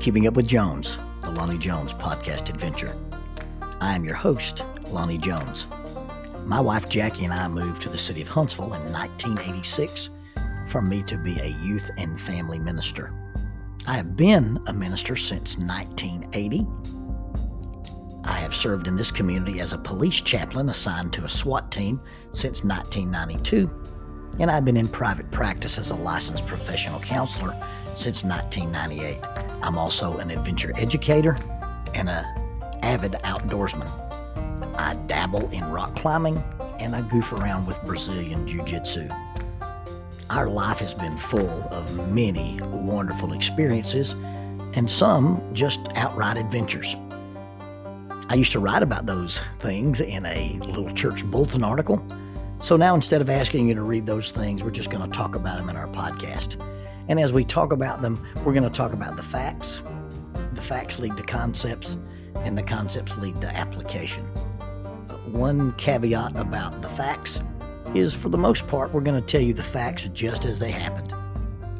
Keeping Up with Jones, the Lonnie Jones podcast adventure. I am your host, Lonnie Jones. My wife Jackie and I moved to the city of Huntsville in 1986 for me to be a youth and family minister. I have been a minister since 1980. I have served in this community as a police chaplain assigned to a SWAT team since 1992, and I've been in private practice as a licensed professional counselor since 1998. I'm also an adventure educator and an avid outdoorsman. I dabble in rock climbing and I goof around with Brazilian Jiu-Jitsu. Our life has been full of many wonderful experiences and some just outright adventures. I used to write about those things in a little church bulletin article. So now instead of asking you to read those things, we're just going to talk about them in our podcast. And as we talk about them, we're going to talk about the facts. The facts lead to concepts, and the concepts lead to application. One caveat about the facts is, for the most part, we're going to tell you the facts just as they happened.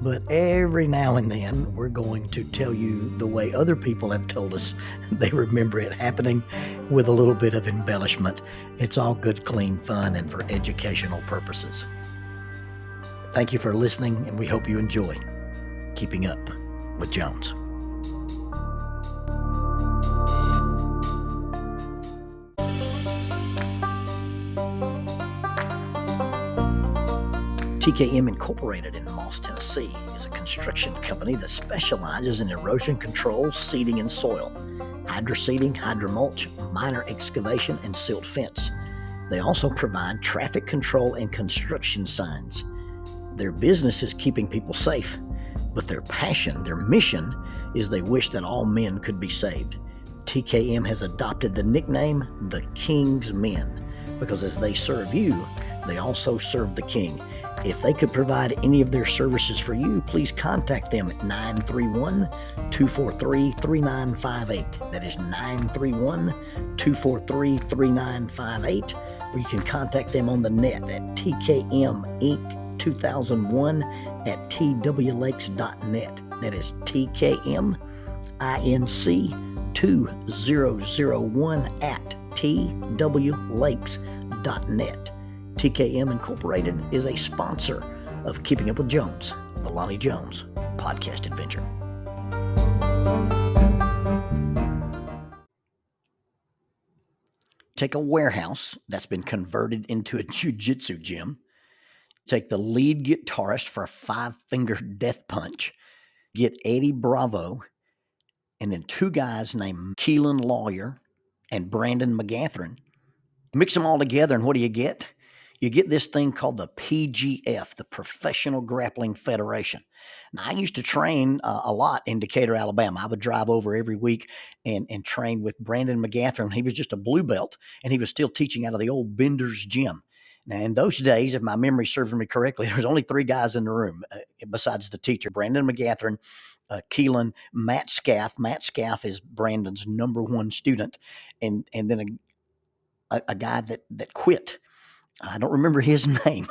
But every now and then, we're going to tell you the way other people have told us they remember it happening with a little bit of embellishment. It's all good, clean fun and for educational purposes. Thank you for listening, and we hope you enjoy Keeping Up with Jones. TKM Incorporated in Moss, Tennessee is a construction company that specializes in erosion control, seeding, and soil, hydroseeding, hydromulch, minor excavation, and silt fence. They also provide traffic control and construction signs. Their business is keeping people safe, but their passion, their mission, is they wish that all men could be saved. TKM has adopted the nickname the King's Men because as they serve you, they also serve the King. If they could provide any of their services for you, please contact them at 931-243-3958. That is 931-243-3958. Or you can contact them on the net at tkminc2001@twlakes.net. That is tkminc2001@twlakes.net. TKM Incorporated is a sponsor of Keeping Up with Jones, the Lonnie Jones podcast adventure. Take a warehouse that's been converted into a jiu-jitsu gym. Take the lead guitarist for a 5-finger death punch. Get Eddie Bravo, and then 2 guys named Keelan Lawyer and Brandon McGathrin. Mix them all together, and what do you get? You get this thing called the PGF, the Professional Grappling Federation. Now, I used to train a lot in Decatur, Alabama. I would drive over every week and train with Brandon McGathrin. He was just a blue belt, and he was still teaching out of the old Bender's gym. Now, in those days, if my memory serves me correctly, there was only 3 guys in the room besides the teacher, Brandon McGathrin, Keelan, Matt Scaff. Matt Scaff is Brandon's number 1 student, and then a guy that quit. I don't remember his name.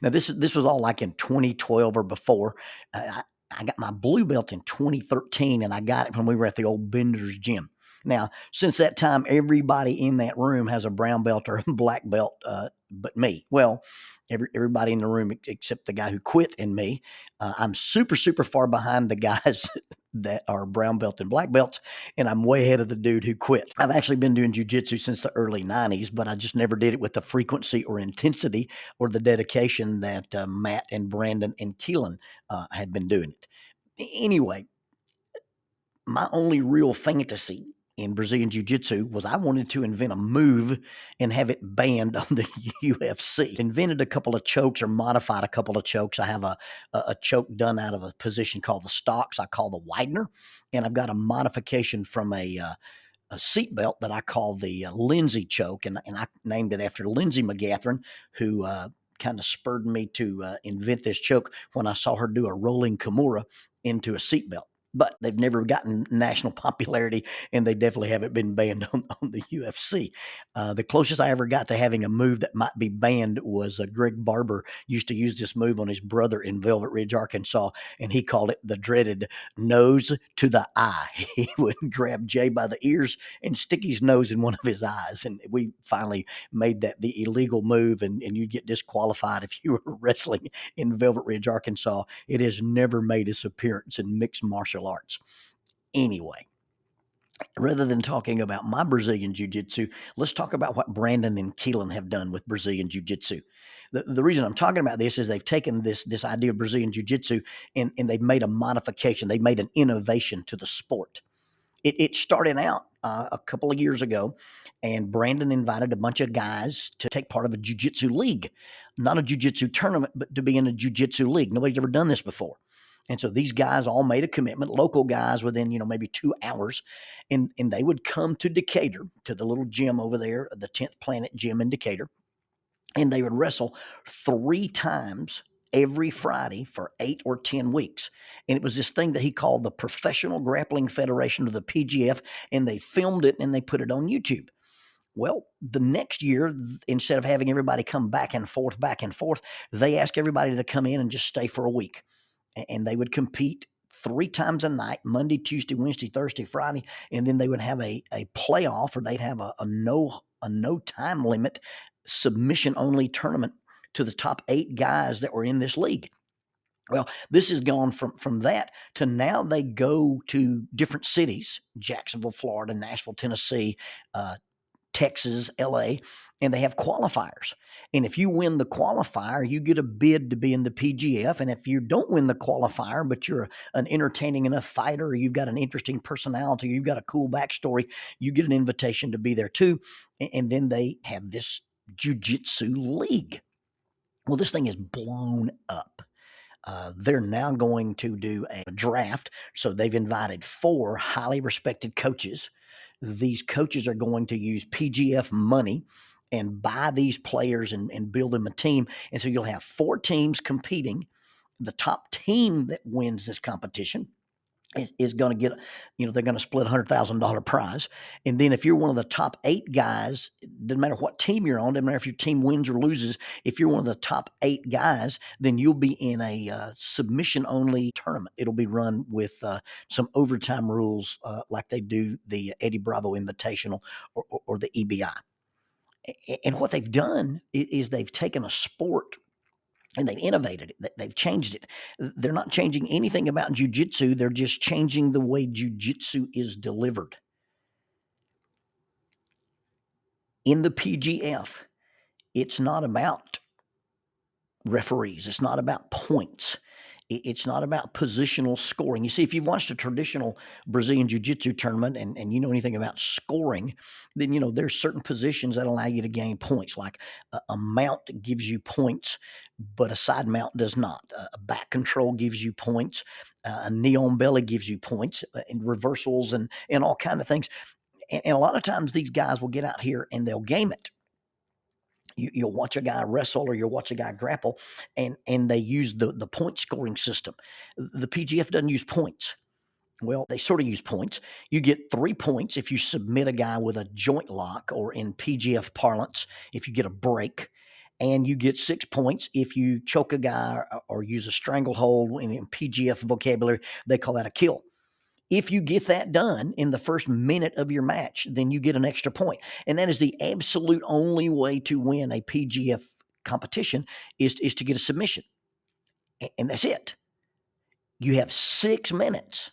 Now, this was all like in 2012 or before. I got my blue belt in 2013, and I got it when we were at the old Bender's gym. Now, since that time, everybody in that room has a brown belt or a black belt, but me. Well, everybody in the room except the guy who quit and me. I'm super, super far behind the guys that are brown belt and black belts, and I'm way ahead of the dude who quit. I've actually been doing jiu-jitsu since the early 90s, but I just never did it with the frequency or intensity or the dedication that Matt and Brandon and Keelan had been doing it. Anyway, my only real fantasy in Brazilian Jiu-Jitsu was I wanted to invent a move and have it banned on the UFC. Invented a couple of chokes or modified a couple of chokes. I have a choke done out of a position called the stocks I call the Widener, and I've got a modification from a seat belt that I call the Lindsay choke, and I named it after Lindsay McGathrin, who kind of spurred me to invent this choke when I saw her do a rolling Kimura into a seat belt. but they've never gotten national popularity, and they definitely haven't been banned on the UFC. The closest I ever got to having a move that might be banned was Greg Barber used to use this move on his brother in Velvet Ridge, Arkansas, and he called it the dreaded nose to the eye. He would grab Jay by the ears and stick his nose in one of his eyes, and we finally made that the illegal move, and you'd get disqualified if you were wrestling in Velvet Ridge, Arkansas. It has never made its appearance in mixed martial arts. Anyway, rather than talking about my Brazilian Jiu-Jitsu, let's talk about what Brandon and Keelan have done with Brazilian Jiu-Jitsu. The reason I'm talking about this is they've taken this idea of Brazilian Jiu-Jitsu and they've made a modification. They've made an innovation to the sport. It started out a couple of years ago, and Brandon invited a bunch of guys to take part of a jiu-jitsu league, not a jiu-jitsu tournament, but to be in a jiu-jitsu league. Nobody's ever done this before. And so these guys all made a commitment, local guys within, maybe 2 hours, and they would come to Decatur, to the little gym over there, the 10th Planet Gym in Decatur, and they would wrestle 3 times every Friday for 8 or 10 weeks. And it was this thing that he called the Professional Grappling Federation, or the PGF, and they filmed it and they put it on YouTube. Well, the next year, instead of having everybody come back and forth, they asked everybody to come in and just stay for a week. And they would compete 3 times a night, Monday, Tuesday, Wednesday, Thursday, Friday, and then they would have a playoff, or they'd have a no time limit submission only tournament to the top 8 guys that were in this league. Well, this has gone from that to now they go to different cities: Jacksonville, Florida, Nashville, Tennessee, Texas, LA, and they have qualifiers. And if you win the qualifier, you get a bid to be in the PGF. And if you don't win the qualifier, but you're an entertaining enough fighter, or you've got an interesting personality, or you've got a cool backstory, you get an invitation to be there too. And then they have this jiu-jitsu league. Well, this thing is blown up. They're now going to do a draft. So they've invited 4 highly respected coaches. These coaches are going to use PGF money and buy these players and build them a team. And so you'll have 4 teams competing. The top team that wins this competition is going to get, they're going to split $100,000 prize. And then if you're one of the top 8 guys, doesn't matter what team you're on, doesn't matter if your team wins or loses, if you're one of the top 8 guys, then you'll be in a submission only tournament. It'll be run with some overtime rules like they do the Eddie Bravo Invitational or the EBI. And what they've done is they've taken a sport and they've innovated it. They've changed it. They're not changing anything about jiu-jitsu. They're just changing the way jiu-jitsu is delivered. In the PGF, it's not about referees. It's not about points. It's not about positional scoring. You see, if you've watched a traditional Brazilian Jiu-Jitsu tournament and you know anything about scoring, then, there's certain positions that allow you to gain points. Like a mount gives you points, but a side mount does not. A back control gives you points. A knee on belly gives you points, and reversals and all kind of things. And a lot of times these guys will get out here and they'll game it. You'll watch a guy wrestle or you'll watch a guy grapple, and they use the point scoring system. The PGF doesn't use points. Well, they sort of use points. You get 3 points if you submit a guy with a joint lock, or in PGF parlance, if you get a break. And you get 6 points if you choke a guy or use a stranglehold. In PGF vocabulary, they call that a kill. If you get that done in the first minute of your match, then you get an extra point. And that is the absolute only way to win a PGF competition is to get a submission. And that's it. You have 6 minutes.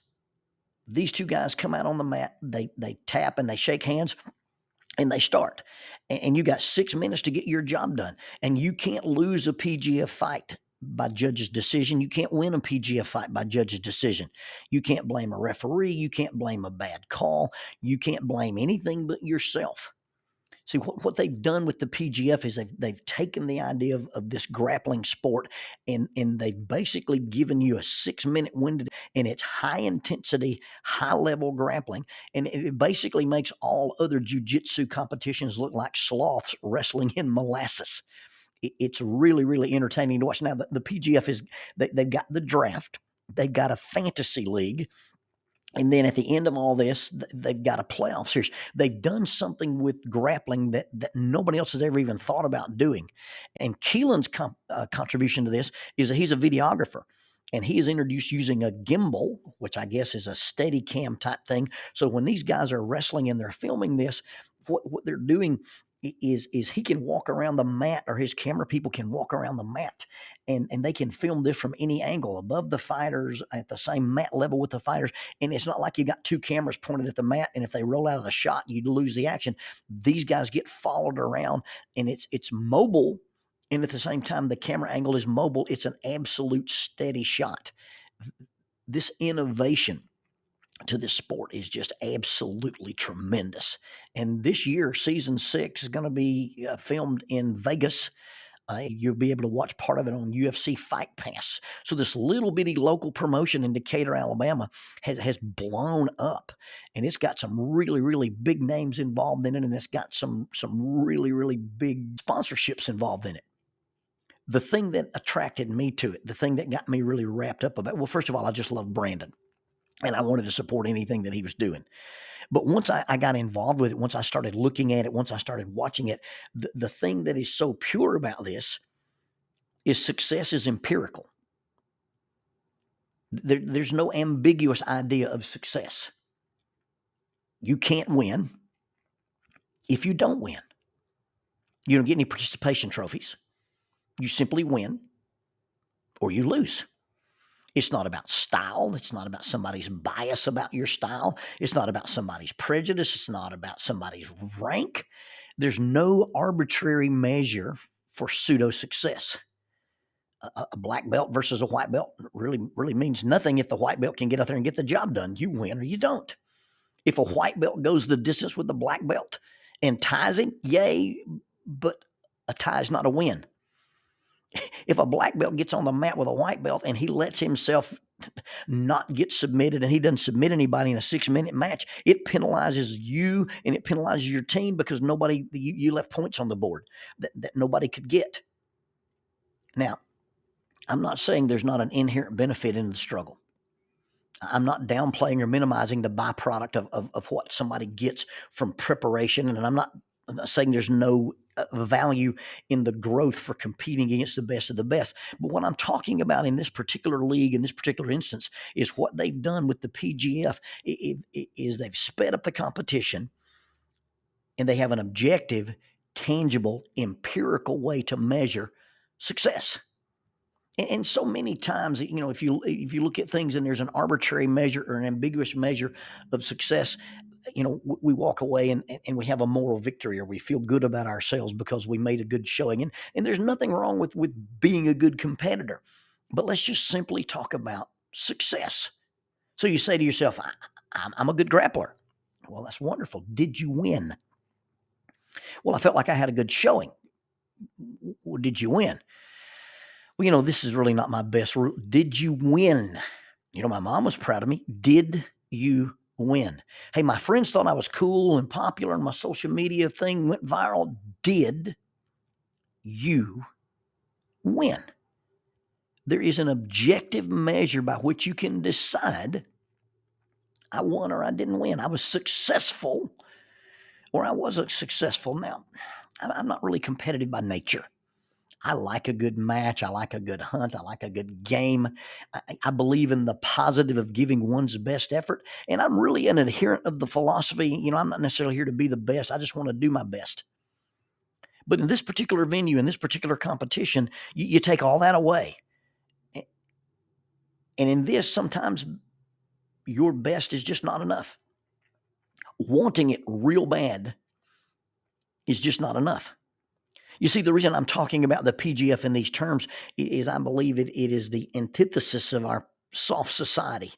These 2 guys come out on the mat, they tap and they shake hands and they start. And you got 6 minutes to get your job done. And you can't lose a PGF fight by judge's decision. You can't win a PGF fight by judge's decision. You can't blame a referee. You can't blame a bad call. You can't blame anything but yourself. See, what they've done with the PGF is they've taken the idea of this grappling sport and they've basically given you a 6-minute window, and it's high intensity, high level grappling. And it basically makes all other jiu-jitsu competitions look like sloths wrestling in molasses. It's really, really entertaining to watch. Now, the PGF they've got the draft. They've got a fantasy league. And then at the end of all this, they've got a playoff series. They've done something with grappling that nobody else has ever even thought about doing. And Keelan's contribution to this is that he's a videographer. And he is introduced using a gimbal, which I guess is a steady cam type thing. So when these guys are wrestling and they're filming this, what they're doing is he can walk around the mat, or his camera people can walk around the mat, and they can film this from any angle, above the fighters, at the same mat level with the fighters. And it's not like you got two cameras pointed at the mat, and if they roll out of the shot, you lose the action. These guys get followed around, and it's mobile, and at the same time the camera angle is mobile. It's an absolute steady shot. This innovation to this sport is just absolutely tremendous. And this year, season 6 is going to be filmed in Vegas. You'll be able to watch part of it on UFC Fight Pass. So this little bitty local promotion in Decatur, Alabama has blown up, and it's got some really, really big names involved in it, and it's got some really, really big sponsorships involved in it. The thing that attracted me to it, the thing that got me really wrapped up about it, well, first of all, I just love Brandon, and I wanted to support anything that he was doing. But once I got involved with it, once I started looking at it, once I started watching it, the thing that is so pure about this is success is empirical. There's no ambiguous idea of success. You can't win if you don't win. You don't get any participation trophies. You simply win or you lose. It's not about style. It's not about somebody's bias about your style. It's not about somebody's prejudice. It's not about somebody's rank. There's no arbitrary measure for pseudo success. A black belt versus a white belt really means nothing if the white belt can get out there and get the job done. You win or you don't. If a white belt goes the distance with the black belt and ties him, yay, but a tie is not a win. If a black belt gets on the mat with a white belt and he lets himself not get submitted, and he doesn't submit anybody in a 6-minute match, it penalizes you and it penalizes your team, because you left points on the board that nobody could get. Now, I'm not saying there's not an inherent benefit in the struggle. I'm not downplaying or minimizing the byproduct of what somebody gets from preparation, and I'm not saying there's no value in the growth for competing against the best of the best. But what I'm talking about in this particular league, in this particular instance, is what they've done with the PGF is they've sped up the competition, and they have an objective, tangible, empirical way to measure success. And so many times, if you look at things and there's an arbitrary measure or an ambiguous measure of success, we walk away and we have a moral victory, or we feel good about ourselves because we made a good showing. And there's nothing wrong with being a good competitor. But let's just simply talk about success. So you say to yourself, I'm a good grappler. Well, that's wonderful. Did you win? Well, I felt like I had a good showing. Well, did you win? Well, this is really not my best rule. Did you win? My mom was proud of me. Did you win? Hey, my friends thought I was cool and popular, and my social media thing went viral. Did you win? There is an objective measure by which you can decide, I won or I didn't win. I was successful or I wasn't successful. Now, I'm not really competitive by nature. I like a good match. I like a good hunt. I like a good game. I believe in the positive of giving one's best effort. And I'm really an adherent of the philosophy. I'm not necessarily here to be the best. I just want to do my best. But in this particular venue, in this particular competition, you take all that away. And in this, sometimes your best is just not enough. Wanting it real bad is just not enough. You see, the reason I'm talking about the PGF in these terms is I believe it is the antithesis of our soft society.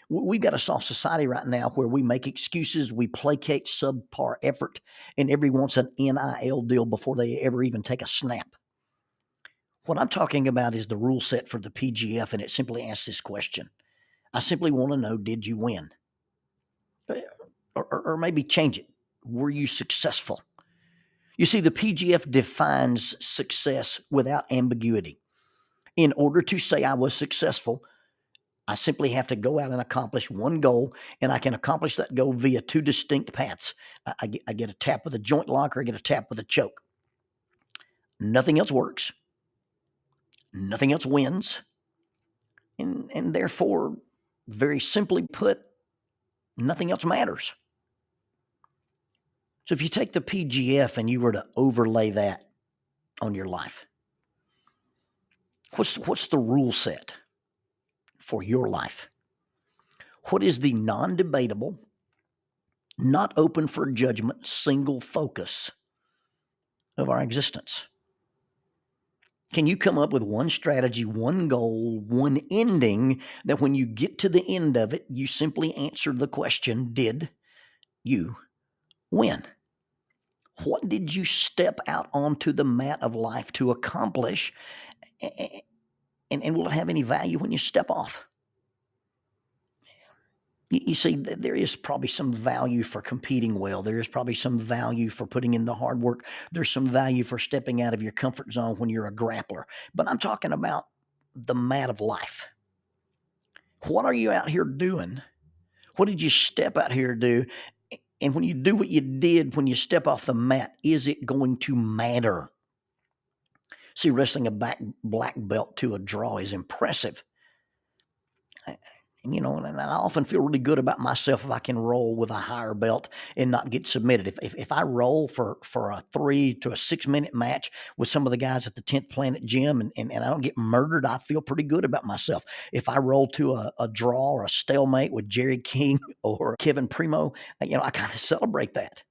We've got a soft society right now where we make excuses, we placate subpar effort, and everyone wants an NIL deal before they ever even take a snap. What I'm talking about is the rule set for the PGF, and it simply asks this question. I simply want to know, did you win? Or maybe change it. Were you successful? You see, the PGF defines success without ambiguity. In order to say I was successful, I simply have to go out and accomplish one goal, and I can accomplish that goal via two distinct paths. I get a tap with a joint lock, or I get a tap with a choke. Nothing else works. Nothing else wins. And therefore, very simply put, nothing else matters. So if you take the PGF and you were to overlay that on your life, what's the rule set for your life? What is the non-debatable, not open for judgment, single focus of our existence? Can you come up with one strategy, one goal, one ending that when you get to the end of it, you simply answer the question, did you win? What did you step out onto the mat of life to accomplish? And will it have any value when you step off? You see, there is probably some value for competing well. There is probably some value for putting in the hard work. There's some value for stepping out of your comfort zone when you're a grappler. But I'm talking about the mat of life. What are you out here doing? What did you step out here to do? And when you do what you did when you step off the mat, is it going to matter? See, wrestling a black belt to a draw is impressive. And I often feel really good about myself if I can roll with a higher belt and not get submitted. If I roll for a 3 to a 6 minute match with some of the guys at the 10th Planet Gym and I don't get murdered, I feel pretty good about myself. If I roll to a draw or a stalemate with Jerry King or Kevin Primo, I kind of celebrate that.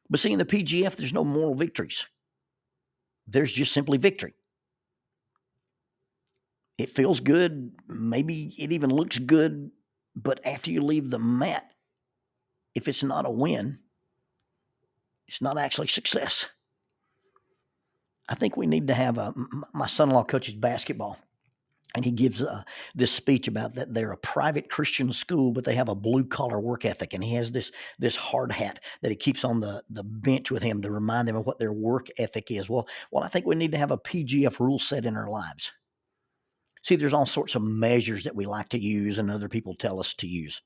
But see, in the PGF, there's no moral victories. There's just simply victory. It feels good. Maybe it even looks good. But after you leave the mat, if it's not a win, it's not actually success. I think we need to have my son-in-law coaches basketball, and he gives this speech about that they're a private Christian school, but they have a blue-collar work ethic, and he has this hard hat that he keeps on the bench with him to remind them of what their work ethic is. Well, I think we need to have a PGF rule set in our lives. See, there's all sorts of measures that we like to use and other people tell us to use.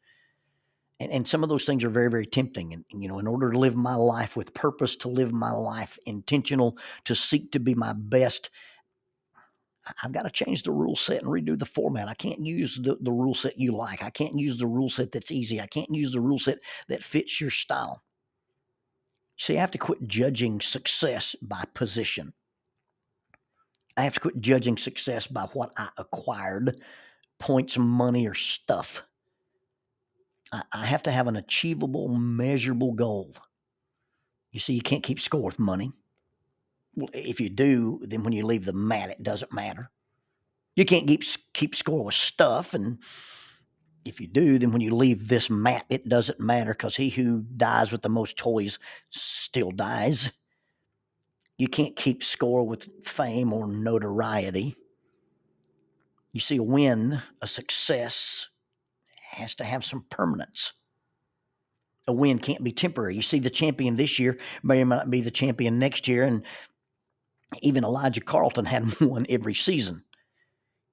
And some of those things are very, very tempting. And, in order to live my life with purpose, to live my life intentional, to seek to be my best, I've got to change the rule set and redo the format. I can't use the rule set you like. I can't use the rule set that's easy. I can't use the rule set that fits your style. See, I have to quit judging success by position. I have to quit judging success by what I acquired, points, money, or stuff. I have to have an achievable, measurable goal. You see, you can't keep score with money. Well, if you do, then when you leave the mat, it doesn't matter. You can't keep score with stuff, and if you do, then when you leave this mat, it doesn't matter, because he who dies with the most toys still dies. You can't keep score with fame or notoriety. You see, a win, a success, has to have some permanence. A win can't be temporary. You see, the champion this year may or may not be the champion next year, and even Elijah Carlton hadn't won every season.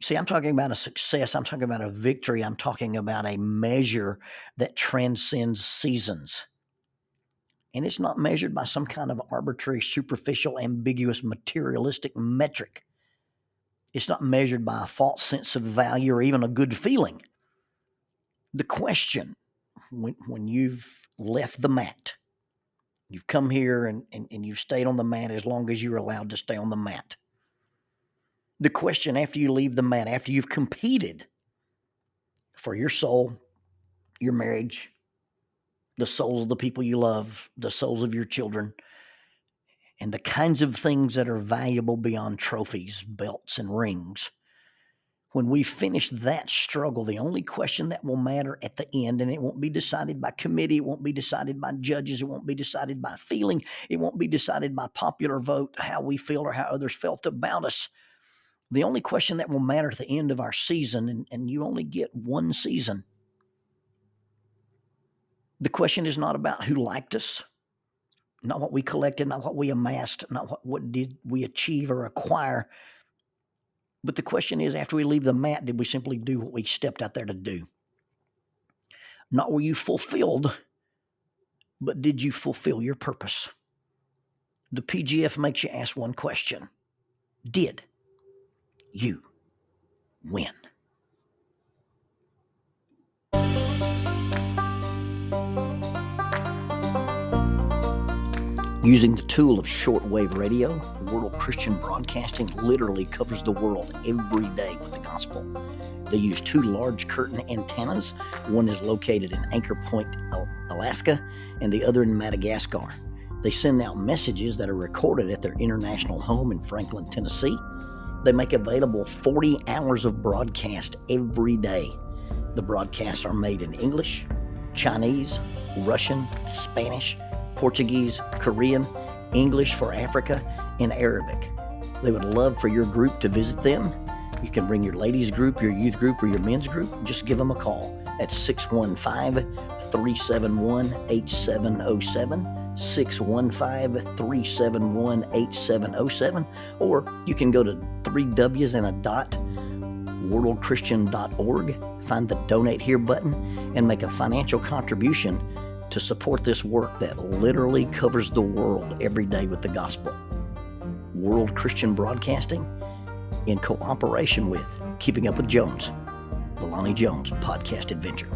You see, I'm talking about a success. I'm talking about a victory. I'm talking about a measure that transcends seasons. And it's not measured by some kind of arbitrary, superficial, ambiguous, materialistic metric. It's not measured by a false sense of value or even a good feeling. The question, when you've left the mat, you've come here and you've stayed on the mat as long as you're allowed to stay on the mat. The question after you leave the mat, after you've competed for your soul, your marriage, the souls of the people you love, the souls of your children, and the kinds of things that are valuable beyond trophies, belts, and rings. When we finish that struggle, the only question that will matter at the end, and it won't be decided by committee, it won't be decided by judges, it won't be decided by feeling, it won't be decided by popular vote, how we feel or how others felt about us. The only question that will matter at the end of our season, and you only get one season. The question is not about who liked us, not what we collected, not what we amassed, not what did we achieve or acquire. But the question is, after we leave the mat, did we simply do what we stepped out there to do? Not were you fulfilled, but did you fulfill your purpose? The PGF makes you ask one question. Did you win? Using the tool of shortwave radio, World Christian Broadcasting literally covers the world every day with the gospel. They use 2 large curtain antennas. One is located in Anchor Point, Alaska, and the other in Madagascar. They send out messages that are recorded at their international home in Franklin, Tennessee. They make available 40 hours of broadcast every day. The broadcasts are made in English, Chinese, Russian, Spanish, Portuguese, Korean, English for Africa, and Arabic. They would love for your group to visit them. You can bring your ladies group, your youth group, or your men's group. Just give them a call at 615-371-8707, 615-371-8707, or you can go to 3Ws and a dot, worldchristian.org, find the Donate Here button, and make a financial contribution to support this work that literally covers the world every day with the gospel. World Christian Broadcasting, in cooperation with Keeping Up with Jones, the Lonnie Jones podcast adventure.